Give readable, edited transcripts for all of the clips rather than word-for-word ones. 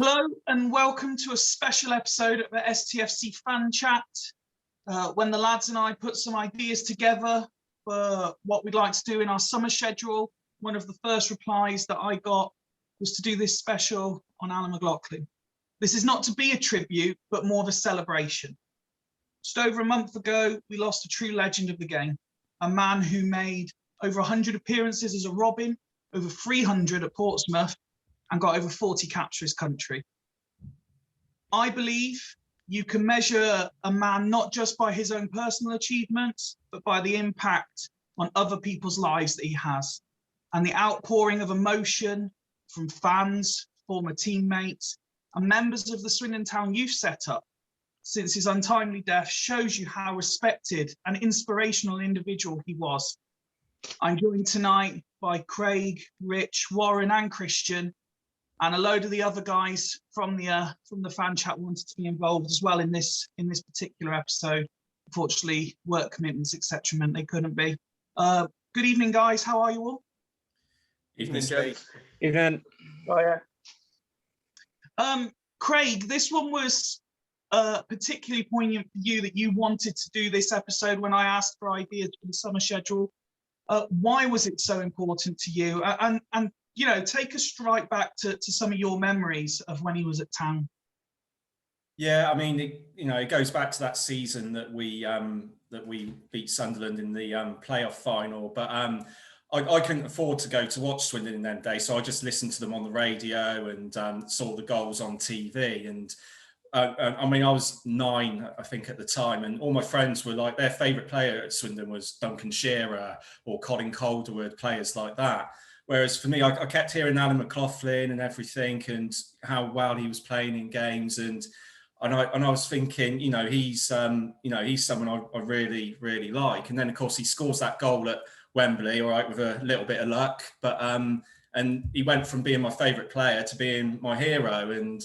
Hello and welcome to a special episode of the STFC Fan Chat. When the lads and I put some ideas together for what we'd like to do in our summer schedule, one of the first replies that I got was to do this special on Alan McLoughlin. This is not to be a tribute, but more of a celebration. Just over a month ago, we lost a true legend of the game, a man who made over 100 appearances as a Robin, over 300 at Portsmouth, and got over 40 caps for his country. I believe you can measure a man not just by his own personal achievements, but by the impact on other people's lives that he has, and the outpouring of emotion from fans, former teammates, and members of the Swindon Town youth setup since his untimely death shows you how respected and inspirational individual he was. I'm joined tonight by Craig, Rich, Warren, and Christian, and a load of the other guys from the fan chat wanted to be involved as well in this particular episode. Unfortunately, work commitments, etc., meant they couldn't be. Good evening, guys. How are you all? Evening, Jake. Evening. Oh yeah. Craig, this one was particularly poignant for you that you wanted to do this episode when I asked for ideas for the summer schedule. Why was it so important to you? And you know, take us right back to some of your memories of when he was at Town. Yeah, I mean, it goes back to that season that we beat Sunderland in the playoff final. But I couldn't afford to go to watch Swindon in them days, so I just listened to them on the radio and saw the goals on TV. And I mean, I was 9, I think, at the time, and all my friends were like, their favourite player at Swindon was Duncan Shearer or Colin Calderwood, players like that. Whereas for me, I kept hearing Alan McLoughlin and everything, and how well he was playing in games, and I was thinking, he's someone I really, really like. And then of course he scores that goal at Wembley, all right, with a little bit of luck, but and he went from being my favourite player to being my hero, and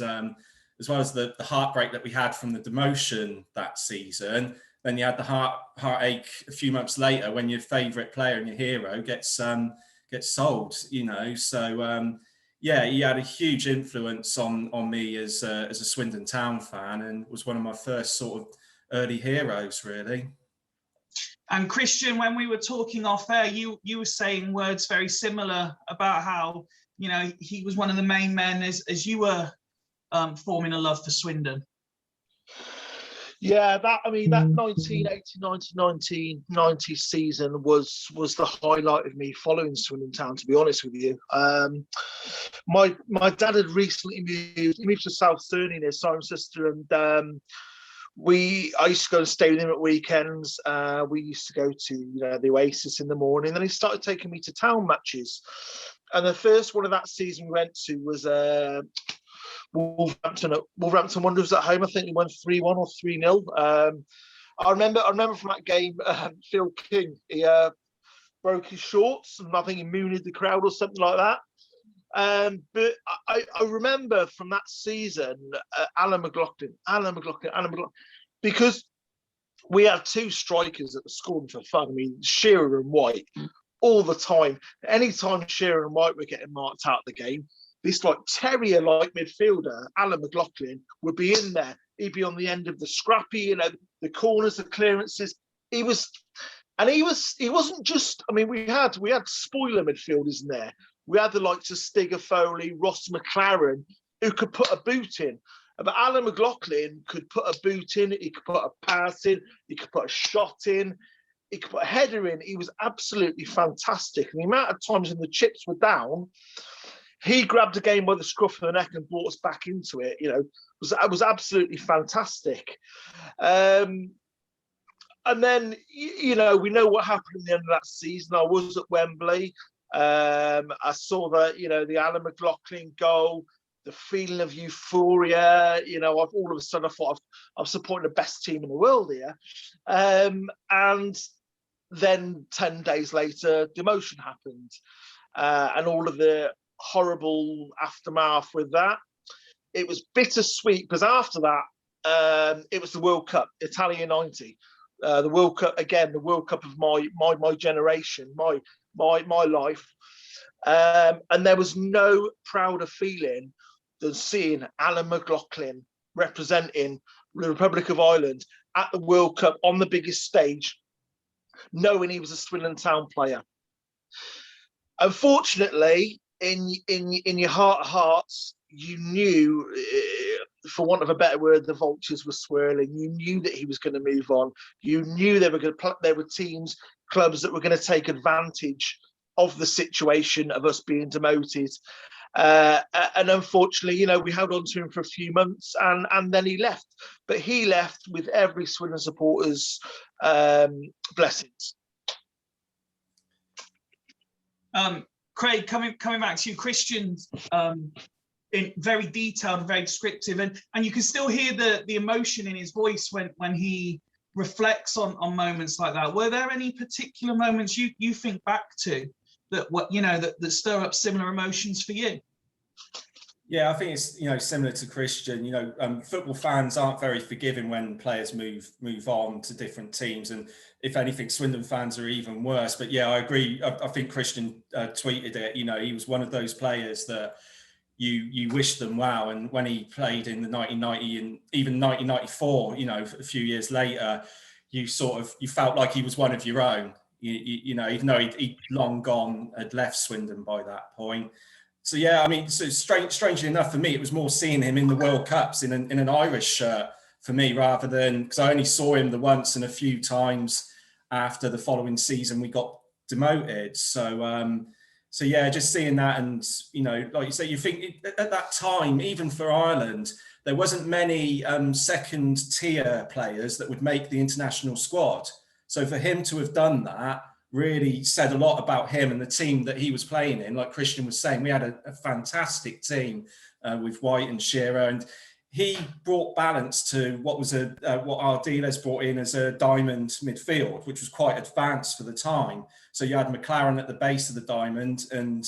as well as the heartbreak that we had from the demotion that season, then you had the heartache a few months later when your favourite player and your hero gets sold, So yeah, he had a huge influence on me as a Swindon Town fan, and was one of my first sort of early heroes, really. And Christian, when we were talking off air, you were saying words very similar about how he was one of the main men as you were forming a love for Swindon. Yeah, that 1980-1990 season was the highlight of me following Swindon Town, to be honest with you. My dad had recently moved to South Thurney near Cirencester, and I used to go and stay with him at weekends. We used to go to the Oasis in the morning. Then he started taking me to Town matches, and the first one of that season we went to was Wolverhampton Wanderers at home. I think we won 3-1 or 3-0. I remember from that game, Phil King, he broke his shorts, and I think he mooned the crowd or something like that. But I remember from that season, Alan McLoughlin, because we had 2 strikers that were scoring for fun. I mean, Shearer and White all the time. Anytime Shearer and White were getting marked out of the game, this terrier-like midfielder, Alan McLoughlin, would be in there. He'd be on the end of the scrappy, the corners, the clearances. He wasn't just. I mean, we had spoiler midfielders in there. We had the likes of Stigger Foley, Ross McLaren, who could put a boot in. But Alan McLoughlin could put a boot in. He could put a pass in. He could put a shot in. He could put a header in. He was absolutely fantastic. And the amount of times when the chips were down, he grabbed the game by the scruff of the neck and brought us back into it. Was absolutely fantastic. And then, we know what happened at the end of that season. I was at Wembley. I saw the Alan McLoughlin goal, the feeling of euphoria. I've all of a sudden I thought I'm supporting the best team in the world here. And then 10 days later, demotion happened, and all of the horrible aftermath with that. It was bittersweet because after that, it was the World Cup, Italia '90. The World Cup again, the World Cup of my generation, my life, and there was no prouder feeling than seeing Alan McLoughlin representing the Republic of Ireland at the World Cup on the biggest stage, knowing he was a Swindon Town player. Unfortunately, in your heart of hearts, you knew, for want of a better word, the vultures were swirling. You knew that he was going to move on. You knew there were teams, clubs that were going to take advantage of the situation of us being demoted. And unfortunately, we held on to him for a few months, and then he left. But he left with every Swindon supporter's blessings. Craig, coming back to you, Christian's in very detailed and very descriptive, and you can still hear the emotion in his voice when he reflects on moments like that. Were there any particular moments you think back to that stir up similar emotions for you? Yeah, I think it's similar to Christian. Football fans aren't very forgiving when players move on to different teams, and if anything, Swindon fans are even worse. But yeah, I agree. I think Christian tweeted it. He was one of those players that you wish them well. And when he played in the 1990 and even 1994, a few years later, you felt like he was one of your own. Even though he'd long gone, had left Swindon by that point. So yeah, I mean, so strangely enough for me, it was more seeing him in the World Cups in an Irish shirt for me, rather than, because I only saw him the once and a few times after the following season we got demoted. So yeah, just seeing that, and like you say, you think at that time, even for Ireland, there wasn't many second tier players that would make the international squad. So for him to have done that really said a lot about him and the team that he was playing in. Like Christian was saying, we had a fantastic team with White and Shearer, and he brought balance to what was what Ardiles brought in as a diamond midfield, which was quite advanced for the time. So you had McLaren at the base of the diamond and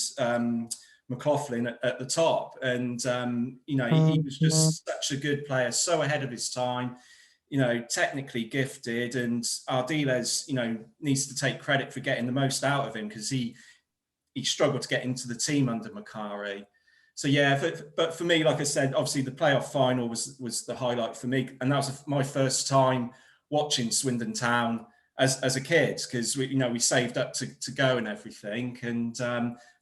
McLoughlin at the top, and he was just such a good player, so ahead of his time. Technically gifted, and Ardiles, needs to take credit for getting the most out of him, because he struggled to get into the team under Macari. So yeah, but for me, like I said, obviously the playoff final was the highlight for me, and that was my first time watching Swindon Town as a kid, because we saved up to go and everything, and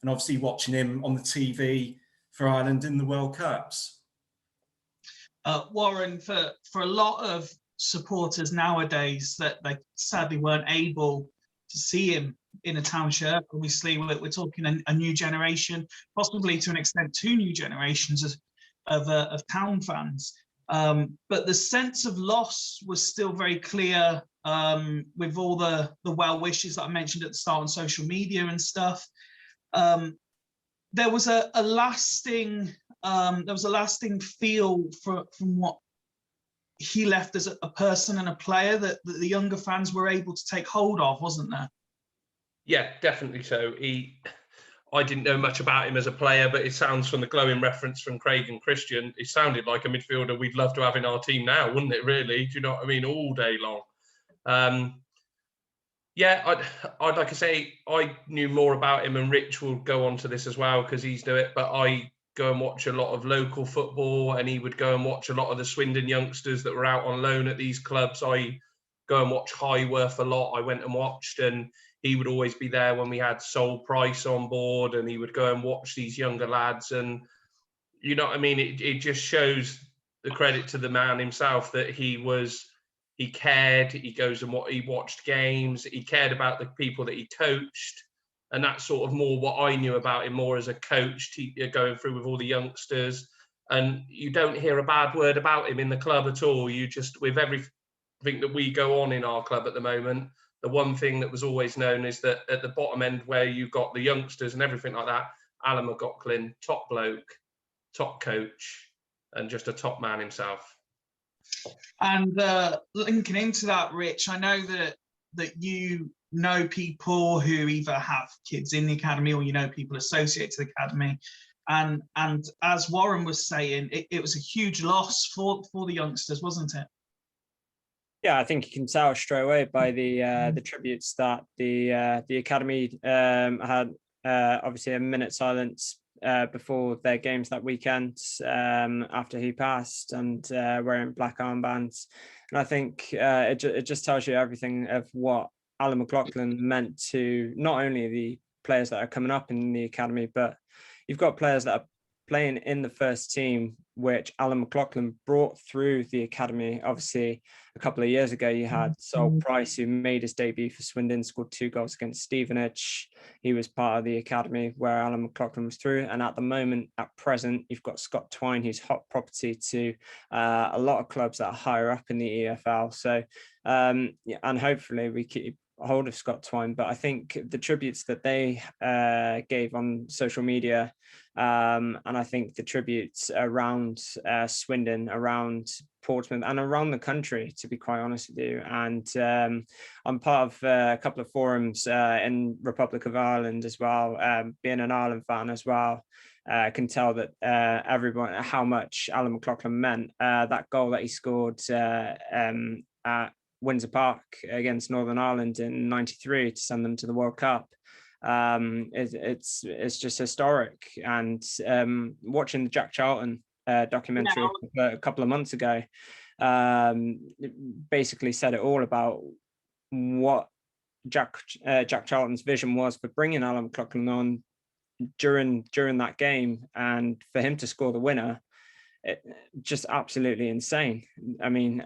obviously watching him on the TV for Ireland in the World Cups. Warren, for a lot of supporters nowadays, that they sadly weren't able to see him in a Town shirt. Obviously, we're talking a new generation, possibly to an extent 2 new generations of Town fans. But the sense of loss was still very clear, with all the well wishes that I mentioned at the start on social media and stuff. There was a lasting feel from what he left as a person and a player that the younger fans were able to take hold of, wasn't there? Yeah, definitely so. I didn't know much about him as a player, but it sounds, from the glowing reference from Craig and Christian, it sounded like a midfielder we'd love to have in our team now, wouldn't it, really? Do you know what I mean? All day long. Yeah, I'd like to say I knew more about him, and Rich will go on to this as well because he's doing it, but I go and watch a lot of local football, and he would go and watch a lot of the Swindon youngsters that were out on loan at these clubs. I go and watch Highworth a lot. I went and watched, and he would always be there when we had Sol Price on board, and he would go and watch these younger lads. And you know what I mean? It just shows the credit to the man himself that he cared. He goes and he watched games. He cared about the people that he coached. And that's sort of more what I knew about him, more as a coach, going through with all the youngsters. And you don't hear a bad word about him in the club at all. You just, with everything that we go on in our club at the moment, the one thing that was always known is that at the bottom end, where you've got the youngsters and everything like that, Alan McLoughlin, top bloke, top coach, and just a top man himself. And linking into that, Rich, I know that you know people who either have kids in the academy, or people associated to the academy, and as Warren was saying, it was a huge loss for the youngsters, wasn't it? Yeah, I think you can tell straight away by the tributes that the academy had. Obviously, a minute silence before their games that weekend after he passed, and wearing black armbands. And I think it just tells you everything of what Alan McLoughlin meant to not only the players that are coming up in the academy, but you've got players that are playing in the first team, which Alan McLoughlin brought through the academy. Obviously, a couple of years ago, you had Sol Price, who made his debut for Swindon, scored 2 goals against Stevenage. He was part of the academy where Alan McLoughlin was through. And at the moment, at present, you've got Scott Twine, who's hot property to a lot of clubs that are higher up in the EFL. So, and hopefully we keep hold of Scott Twine. But I think the tributes that they gave on social media, and I think the tributes around Swindon, around Portsmouth, and around the country, to be quite honest with you. And I'm part of a couple of forums in Republic of Ireland as well, being an Ireland fan as well. Can tell that everyone, how much Alan McLoughlin meant. That goal that he scored at Windsor Park against Northern Ireland in '93 to send them to the World Cup. It's just historic. And watching the Jack Charlton documentary a couple of months ago, basically said it all about what Jack Charlton's vision was for bringing Alan McLoughlin on during that game, and for him to score the winner, just absolutely insane. I mean,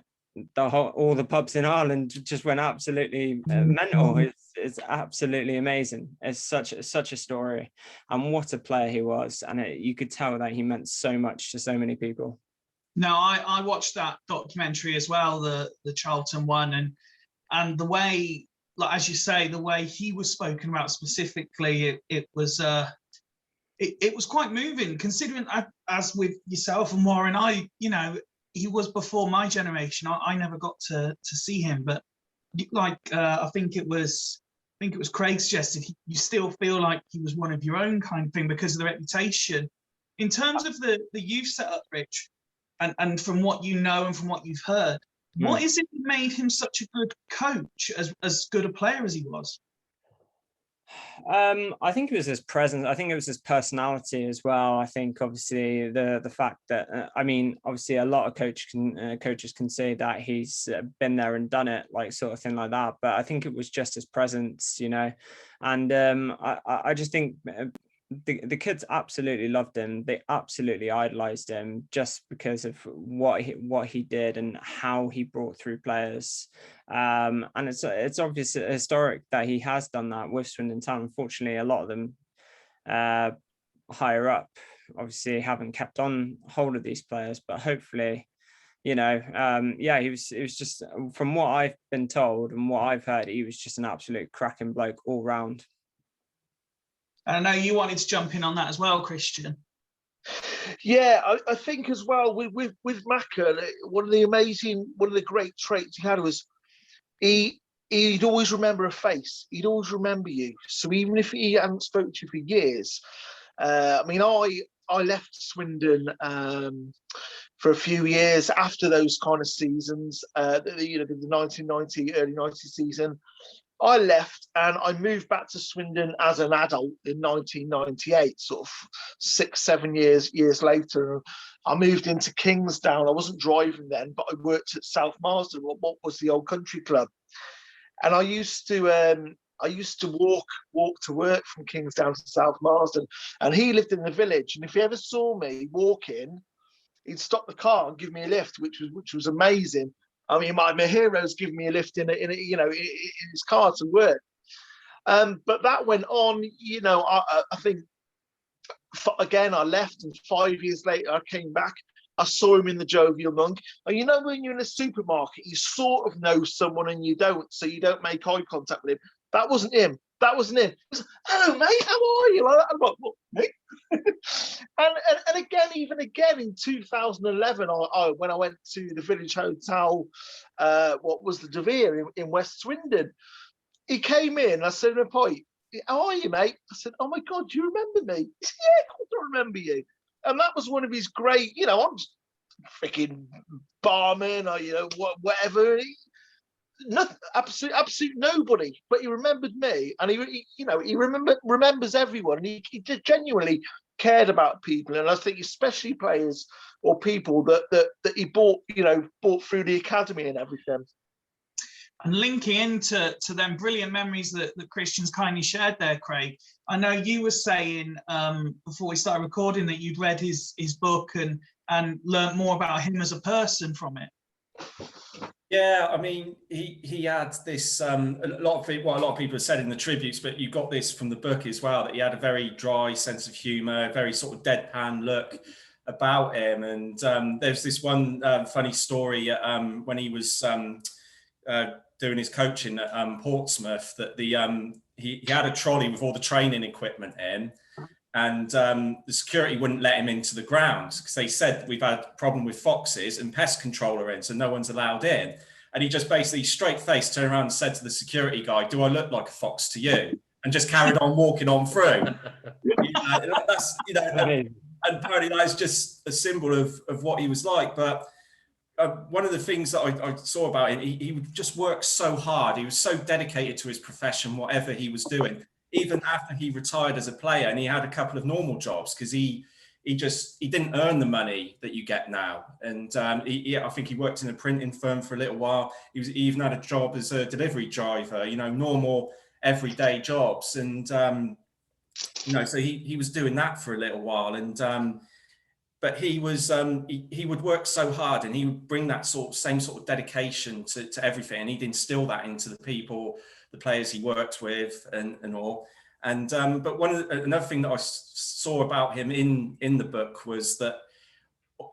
all the pubs in Ireland just went absolutely mental. It's absolutely amazing. It's such a story, and what a player he was. And you could tell that he meant so much to so many people. No, I watched that documentary as well, the Charlton one, and the way, like as you say, the way he was spoken about specifically, it was quite moving, considering, as with yourself and Warren, he was before my generation. I never got to see him, but like I think it was Craig suggested, you still feel like he was one of your own kind of thing because of the reputation. In terms of the youth setup, Rich, and from what you know and from what you've heard, what is it that made him such a good coach, as good a player as he was? I think it was his presence. I think it was his personality as well. I think obviously the fact that obviously a lot of coaches can say that he's been there and done it, like sort of thing like that. But I think it was just his presence, And I just think the kids absolutely loved him. They absolutely idolized him just because of what he did and how he brought through players. And it's obviously historic that he has done that with Swindon Town. Unfortunately, a lot of them higher up obviously haven't kept on hold of these players, but hopefully, he was just, from what I've been told and what I've heard, he was just an absolute cracking bloke all round. And I know you wanted to jump in on that as well, Christian. Yeah, I think as well with Macca, one of the great traits he had was he'd always remember a face. He'd always remember you. So even if he hadn't spoken to you for years, I left Swindon for a few years after those kind of seasons, the 1990, early 90 season. I left and I moved back to Swindon as an adult in 1998, sort of 6-7 years later. I moved into Kingsdown. I wasn't driving then, but I worked at South Marsden, what was the old country club. And I used to walk to work from Kingsdown to South Marsden, and he lived in the village. And if he ever saw me walking, he'd stop the car and give me a lift, which was amazing. I mean, my hero's giving me a lift in his car to work. But that went on, I think, again, I left, and 5 years later, I came back. I saw him in the Jovial Monk. And when you're in a supermarket, you sort of know someone and you don't, so you don't make eye contact with him. That wasn't him. He was, hello, mate, how are you? Like that. I'm like, what, mate? and even again in 2011, when I went to the Village Hotel, what was the De Vere in West Swindon, he came in. I said, how are you, mate? I said, oh my God, do you remember me? He said, yeah, of course I remember you. And that was one of his great, I'm just freaking barman or whatever. Nothing, absolute nobody, but he remembered me, and he remembers everyone, and he genuinely cared about people, and I think especially players or people that he bought through the academy and everything. And linking into them brilliant memories that Christian's kindly shared there, Craig, I know you were saying before we started recording that you'd read his book and learned more about him as a person from it. Yeah, I mean, he had this, a lot of people have said in the tributes, but you got this from the book as well, that he had a very dry sense of humour, very sort of deadpan look about him. And there's this one funny story when he was doing his coaching at Portsmouth, that he had a trolley with all the training equipment in, and the security wouldn't let him into the ground because they said we've had a problem with foxes and pest controller in, so no one's allowed in. And he just basically straight faced turned around and said to the security guy, "Do I look like a fox to you?" And just carried on walking on through. That's, and apparently that is just a symbol of what he was like. But one of the things that I saw about him, he would just work so hard. He was so dedicated to his profession, whatever he was doing, even after he retired as a player, and he had a couple of normal jobs because he didn't earn the money that you get now. And I think he worked in a printing firm for a little while. He even had a job as a delivery driver, normal everyday jobs. And so he was doing that for a little while. And but he was he would work so hard, and he would bring that same sort of dedication to everything, and he'd instill that into the people, the players he worked with, and all. And but another thing that I saw about him in the book was that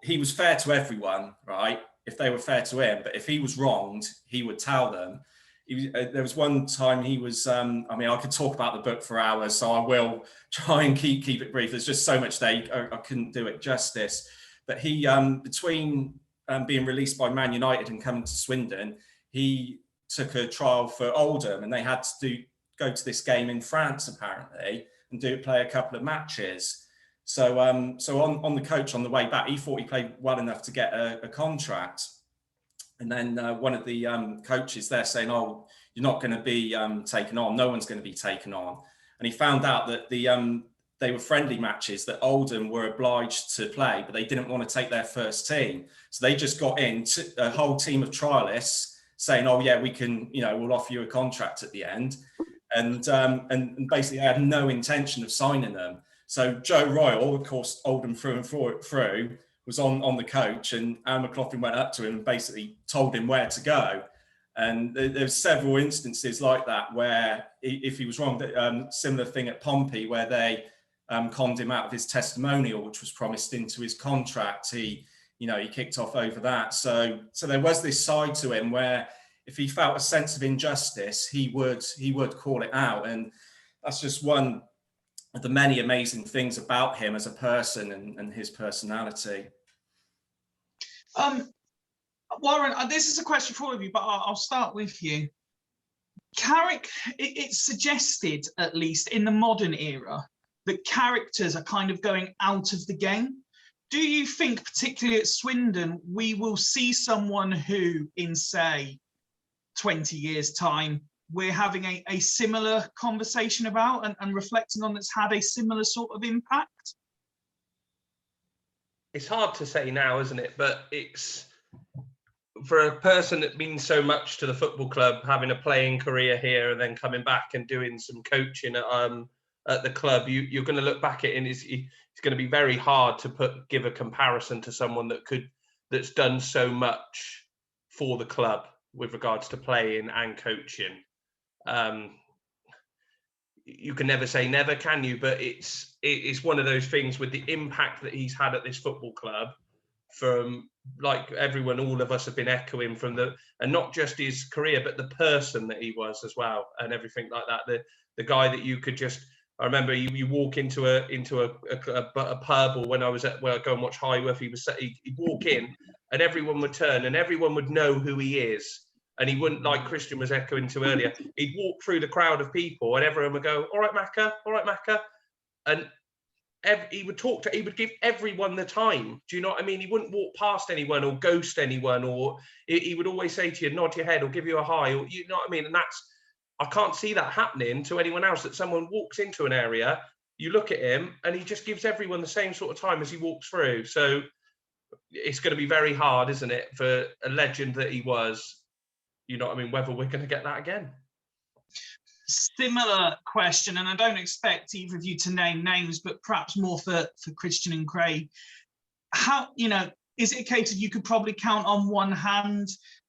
he was fair to everyone, right? If they were fair to him, but if he was wronged, he would tell them. There was one time he was, I could talk about the book for hours, so I will try and keep it brief. There's just so much there, I couldn't do it justice. But he, between being released by Man United and coming to Swindon, he took a trial for Oldham, and they had to go to this game in France, apparently, and play a couple of matches. So on the coach on the way back, he thought he played well enough to get a contract. And then one of the coaches there saying, "Oh, you're not going to be taken on. No one's going to be taken on." And he found out that they were friendly matches that Oldham were obliged to play, but they didn't want to take their first team. So they just got in a whole team of trialists saying, "Oh yeah, we can, we'll offer you a contract at the end." And basically they had no intention of signing them. So Joe Royal, of course, Oldham through and through, was on the coach, and Alan McLoughlin went up to him and basically told him where to go. And there's several instances like that where if he was wrong, similar thing at Pompey where they conned him out of his testimonial, which was promised into his contract. He kicked off over that. So there was this side to him where if he felt a sense of injustice, he would call it out. And that's just one of the many amazing things about him as a person and his personality. Warren, this is a question for all of you, but I'll start with you. Carrick, it's suggested, at least in the modern era, that characters are kind of going out of the game. Do you think, particularly at Swindon, we will see someone who, in, say, 20 years' time, we're having a similar conversation about and reflecting on that's had a similar sort of impact? It's hard to say now, isn't it? But it's, for a person that means so much to the football club, having a playing career here and then coming back and doing some coaching at the club, you're going to look back at it and it's going to be very hard to give a comparison to someone that's done so much for the club with regards to playing and coaching. You can never say never, can you? But it's one of those things with the impact that he's had at this football club, from like everyone, all of us have been echoing from and not just his career, but the person that he was as well, and everything like that. The guy that you could just, I remember you walk into a pub, or when I go and watch Highworth, he'd walk in and everyone would turn and everyone would know who he is. And he wouldn't, like Christian was echoing to earlier, he'd walk through the crowd of people and everyone would go, all right, Macca. And he would give everyone the time. Do you know what I mean? He wouldn't walk past anyone or ghost anyone, or he would always say to you, nod your head or give you a hi, or you know what I mean? And I can't see that happening to anyone else, that someone walks into an area, you look at him and he just gives everyone the same sort of time as he walks through. So it's going to be very hard, isn't it, for a legend that he was, you know what I mean, whether we're going to get that again. Similar question, and I don't expect either of you to name names, but perhaps more for Christian and Craig. How, is it a case of you could probably count on one hand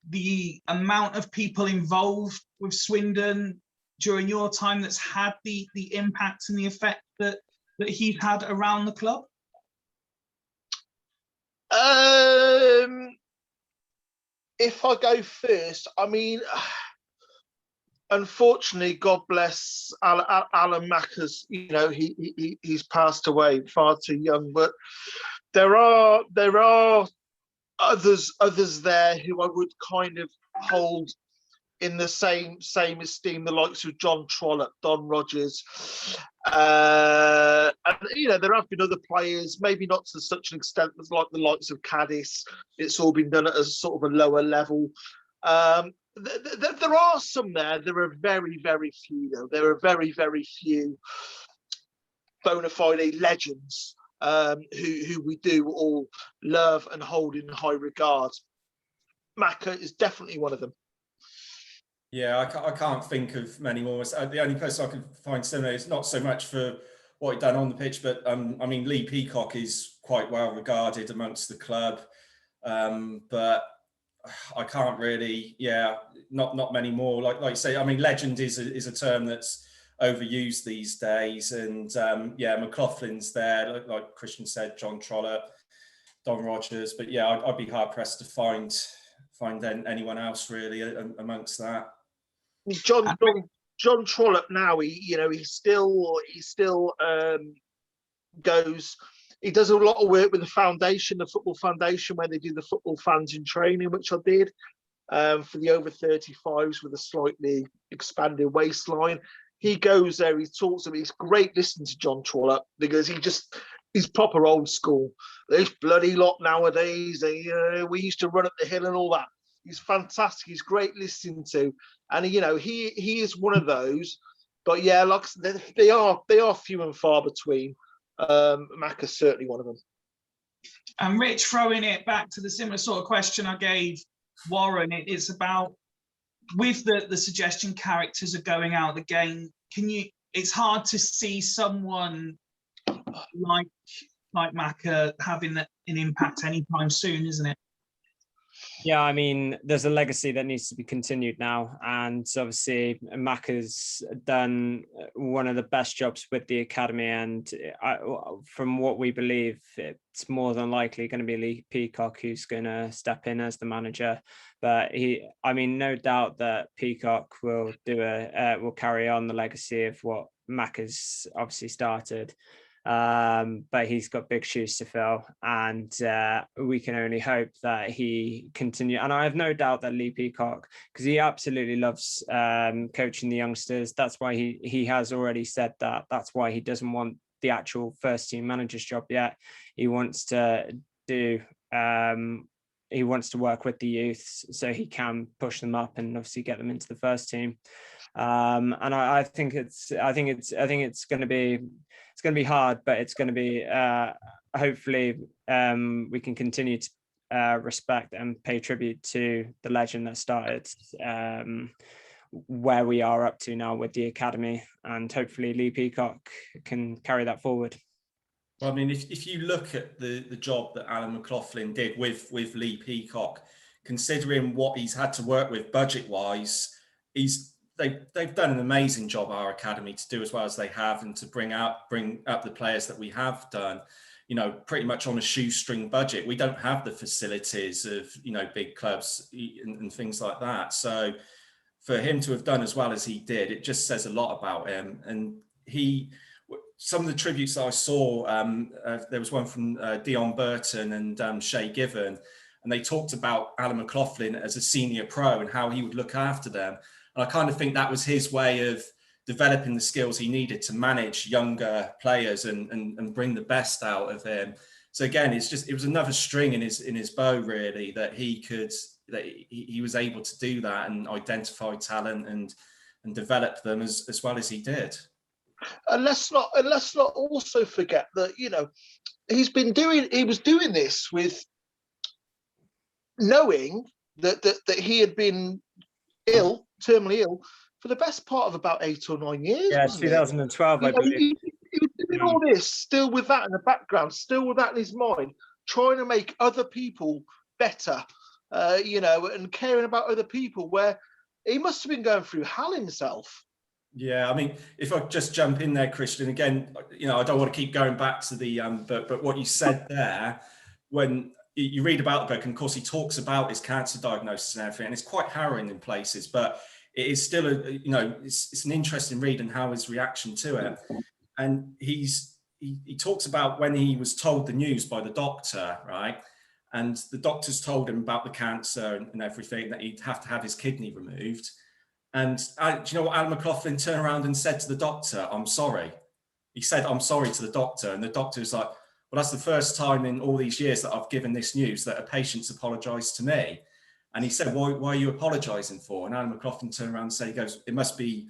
the amount of people involved with Swindon during your time that's had the impact and the effect that he's had around the club? If I go first, I mean, unfortunately, God bless Alan Macker's, he's passed away far too young, but there are others there who I would kind of hold in the same esteem, the likes of John Trollope, Don Rogers, and there have been other players, maybe not to such an extent as like the likes of Cadiz. It's all been done at a sort of a lower level. There are some there. There are very, very few, though. There are very, very few bona fide legends who we do all love and hold in high regard. Macca is definitely one of them. Yeah, I can't think of many more. The only person I could find similar is not so much for what he'd done on the pitch, but I mean, Lee Peacock is quite well regarded amongst the club, but I can't really, not many more. Like you say, I mean, legend is a term that's overused these days, and McLaughlin's there, like Christian said, John Trollope, Don Rogers, but I'd be hard pressed to find anyone else really amongst that. John Trollope now, he still goes. He does a lot of work with the foundation, the football foundation, where they do the football fans in training, which I did for the over 35s with a slightly expanded waistline. He goes there, he talks to me. It's great listening to John Trollope because he's proper old school. This bloody lot nowadays, we used to run up the hill and all that. He's fantastic. He's great listening to, and he is one of those. But like they are few and far between. Mac is certainly one of them. And Rich, throwing it back to the similar sort of question I gave Warren, it's about with the suggestion characters are going out of the game. It's hard to see someone like Macca having an impact anytime soon, isn't it? Yeah, I mean, there's a legacy that needs to be continued now. And obviously, Macca's done one of the best jobs with the academy. And from what we believe, it's more than likely going to be Lee Peacock who's going to step in as the manager. But no doubt that Peacock will will carry on the legacy of what Macca's obviously started. But he's got big shoes to fill, and we can only hope that he continue. And I have no doubt that Lee Peacock, because he absolutely loves coaching the youngsters. That's why he has already said that. That's why he doesn't want the actual first team manager's job yet. He wants to he wants to work with the youths so he can push them up and obviously get them into the first team. And I think it's going to be hard, but it's going to be hopefully we can continue to respect and pay tribute to the legend that started where we are up to now with the academy, and hopefully Lee Peacock can carry that forward. Well, I mean, if you look at the job that Alan McLoughlin did with Lee Peacock, considering what he's had to work with budget-wise, they've done an amazing job, our academy, to do as well as they have and to bring up the players that we have done, pretty much on a shoestring budget. We don't have the facilities of, big clubs and things like that. So for him to have done as well as he did, it just says a lot about him. And some of the tributes that I saw, there was one from Dion Burton and Shay Given, and they talked about Alan McLoughlin as a senior pro and how he would look after them. And I kind of think that was his way of developing the skills he needed to manage younger players and bring the best out of him. So again, it was another string in his bow, really, that he was able to do that and identify talent and develop them as well as he did. And let's not also forget that, he was doing this with knowing that he had been terminally ill, for the best part of about 8 or 9 years. Yeah, wasn't it? 2012, I believe. He was doing all this, still with that in the background, still with that in his mind, trying to make other people better, and caring about other people, where he must have been going through hell himself. Yeah, I mean, if I just jump in there, Christian, again, I don't want to keep going back to the, but what you said there, when you read about the book, and of course he talks about his cancer diagnosis and everything, and it's quite harrowing in places, but it is still it's an interesting read and how his reaction to it. And he talks about when he was told the news by the doctor, right? And the doctors told him about the cancer and everything, that he'd have to have his kidney removed. And do you know what Alan McLoughlin turned around and said to the doctor? "I'm sorry." He said, "I'm sorry" to the doctor. And the doctor was like, "Well, that's the first time in all these years that I've given this news that a patient's apologized to me." And he said, why are you apologizing for? And Alan McLoughlin turned around and said, he goes, "It must be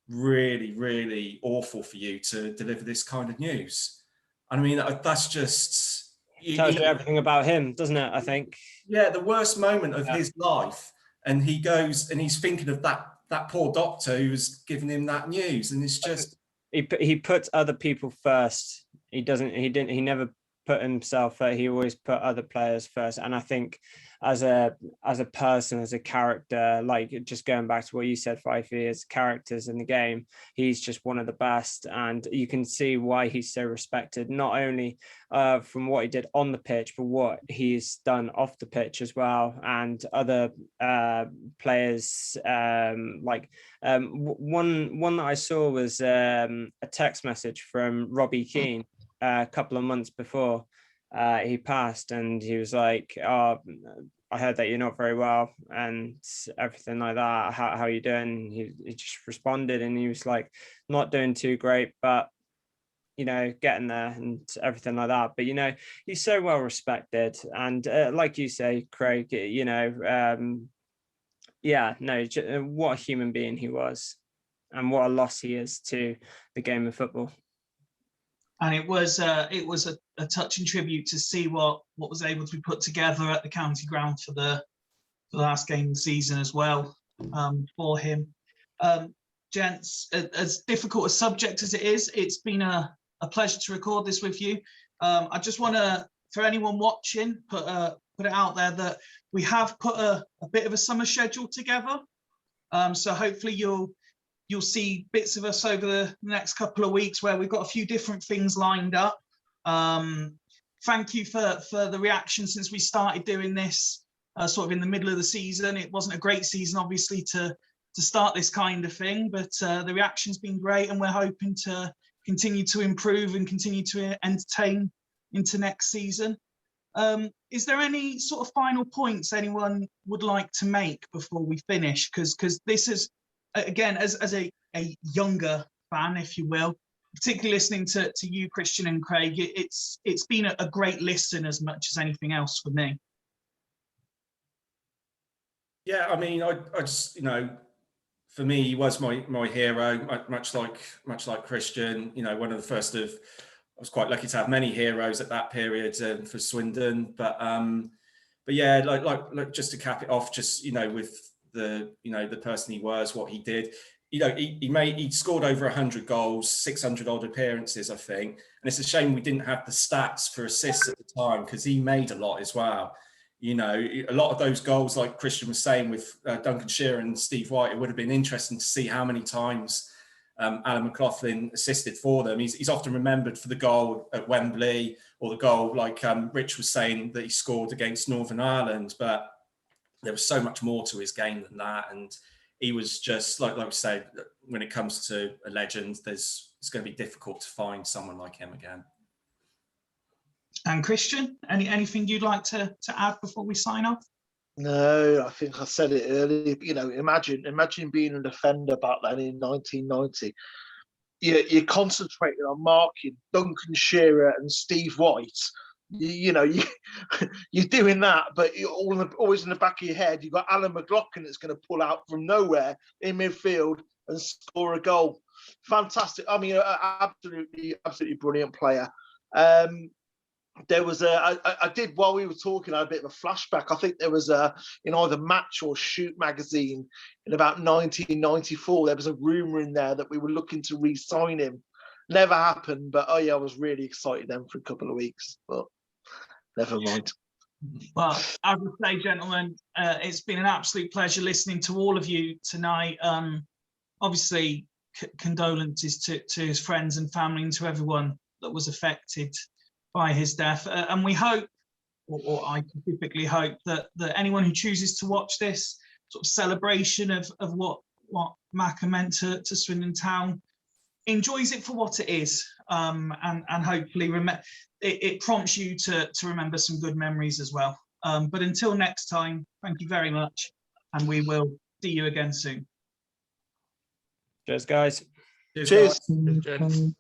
really, really awful for you to deliver this kind of news." I mean, that's just... Tells you everything about him, doesn't it, I think? Yeah, the worst moment of his life. And he goes and he's thinking of that poor doctor who was giving him that news. And it's just... He puts other people first. He never put himself first. He always put other players first. And I think as a person, as a character, like just going back to what you said, Fyfe, as characters in the game, he's just one of the best. And you can see why he's so respected, not only from what he did on the pitch, but what he's done off the pitch as well. And other players, one that I saw was a text message from Robbie Keane a couple of months before he passed, and he was like, "Oh, I heard that you're not very well and everything like that. How are you doing?" He just responded, and he was like, "Not doing too great, but getting there," and everything like that. But he's so well respected, and like you say, Craig, what a human being he was, and what a loss he is to the game of football. And it was a touching tribute to see what was able to be put together at the county ground for the last game of the season as well, for him. Gents, as difficult a subject as it is, it's been a pleasure to record this with you. I just want to, for anyone watching, put it out there that we have put a bit of a summer schedule together. So hopefully you'll see bits of us over the next couple of weeks where we've got a few different things lined up. Thank you for the reaction since we started doing this sort of in the middle of the season. It wasn't a great season, obviously, to start this kind of thing, but the reaction's been great, and we're hoping to continue to improve and continue to entertain into next season. Is there any sort of final points anyone would like to make before we finish? Because this is, again, as a younger fan, if you will, particularly listening to you, Christian and Craig, it's been a great listen as much as anything else for me. Yeah, I mean, I just, for me, he was my hero, much like Christian. One of the first of, I was quite lucky to have many heroes at that period for Swindon. But yeah, like just to cap it off, just with the person he was, what he did. He scored over 100 goals, 600 odd appearances, I think. And it's a shame we didn't have the stats for assists at the time, because he made a lot as well. A lot of those goals, like Christian was saying, with Duncan Shearer and Steve White, it would have been interesting to see how many times Alan McLoughlin assisted for them. He's often remembered for the goal at Wembley, or the goal, like Rich was saying, that he scored against Northern Ireland. But there was so much more to his game than that. And he was just, like we said, when it comes to a legend, it's going to be difficult to find someone like him again. And Christian, anything you'd like to add before we sign off? No, I think I said it earlier. Imagine being a defender back then in 1990. You're concentrating on marking Duncan Shearer and Steve White. You're doing that, but you're always in the back of your head, you've got Alan McLoughlin that's going to pull out from nowhere in midfield and score a goal. fantastic. I mean, absolutely brilliant player. There was I did, while we were talking, I had a bit of a flashback. I think there was in either Match or Shoot magazine in about 1994, there was a rumor in there that we were looking to re-sign him. Never happened, but oh yeah, I was really excited then for a couple of weeks, but never mind. Well, I would say, gentlemen, it's been an absolute pleasure listening to all of you tonight. Obviously, condolences to his friends and family and to everyone that was affected by his death. And we hope, or I typically hope, that anyone who chooses to watch this sort of celebration of what Macca meant to Swindon Town enjoys it for what it is, and hopefully it prompts you to remember some good memories as well. But until next time, thank you very much, and we will see you again soon. Cheers, guys. Cheers. Gents.